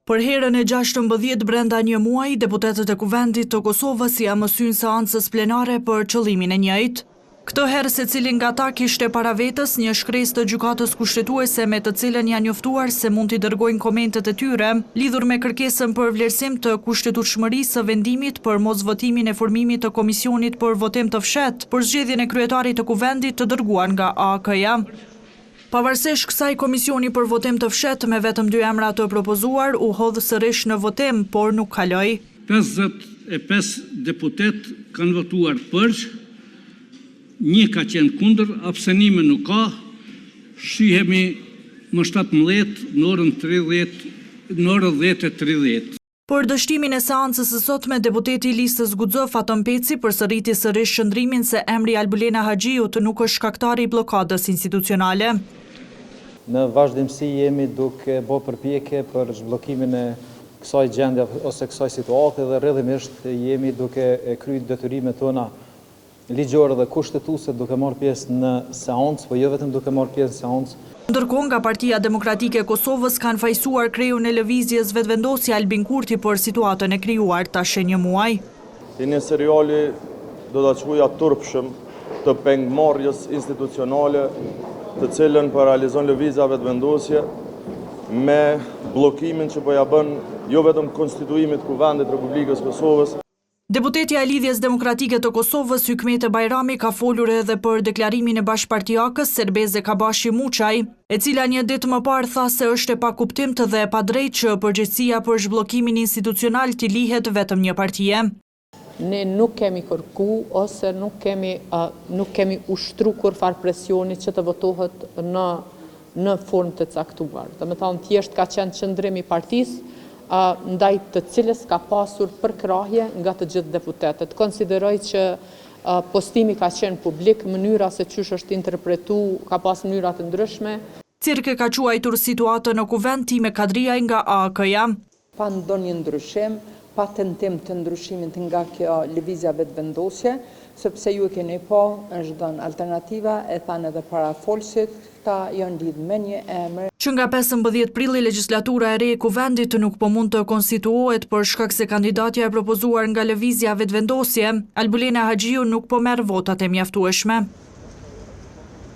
Për herën e 16 brenda një muaji, deputetët e Kuvendit të Kosovës janë mësyn seancës plenare për qëllimin e njëjtë. Këtë herë secili nga ta kishte para vetës një shkresë të gjykatës kushtetuese me të cilën janë njoftuar se mund t'i dërgojnë komentet e tyre lidhur me kërkesën për vlerësim të kushtetutshmërisë së vendimit për mosvotimin e formimit të komisionit për votim të fshehtë për zgjedhjen e kryetarit të Kuvendit të dërguar nga AAK-ja. Pavarësisht kësaj, komisioni për votim të fshehtë me vetëm 2 emra të propozuar u hodh sërish në votim, por nuk kaloi. 55 deputet kanë votuar për, 1 ka qenë kundër, abstenime nuk ka. Shihemi më 17 në orën 10:30. Për dështimin e seancës së sotme, deputeti i listës Guxo Faton Peci përsëriti sërish shëndrimin se emri Albulena Haxhiut nuk është shkaktari i bllokadës institucionale. Në vazhdimsi jemi duke bërë përpjekje për zhbllokimin e kësaj gjendje ose kësaj situate dhe rrjedhimisht jemi duke kryer detyrimet tona ligjore dhe kushtetuese duke marrë pjesë në seancë, po jo vetëm duke marrë pjesë në seancë. Ndërkohë, nga Partia Demokratike e Kosovës kanë fajsuar krejun e lëvizjes vetëvendosja Albin Kurti për situatën e krijuar tash një muaj. Një seriali do ta quaja turpshëm të pengmarrjes institucionale, të cilën po realizon lëvizja vetëvendosje me bllokimin që po ja bën jo vetëm konstituimit Kuvendit Republikës Kosovës. Deputetja e Lidhjes Demokratike të Kosovës, Hykmete Bajrami, ka folur edhe për deklarimin e bashkëpartiakës Serbeze Kabashi Muçaj, e cila një ditë më parë tha se është e pakuptimtë dhe e padrejtë që përgjegjësia për zhbllokimin institucional t'i lihet vetëm një partie. Ne nuk kemi kërku ose nuk kemi ushtru kurfar presioni që të votohet në formë të caktuar. Domethënë thjesht ka qenë qëndrimi i partisë ndaj të cilës ka pasur përkrahje nga të gjithë deputetët. Konsideroj që postimi ka qenë publik, mënyra se çysh është interpretuar ka pas mënyra të ndryshme. Cirke ka quajtur situatën në Kuvend Time Kadriaj nga AAK-ja. Pa ndonjë ndryshim, pa tentim të ndryshimit nga kjo lëvizja vetëvendosje, sepse ju e keni është dhënë alternativa, e thanë edhe para folësit, ta janë lidhë me një emër. Që nga 15 prilli legislatura e re e Kuvendit nuk po mund të konstituohet për shkak se kandidatja e propozuar nga lëvizja vetëvendosje, Albulena Haxhiu nuk po merr votat e mjaftueshme.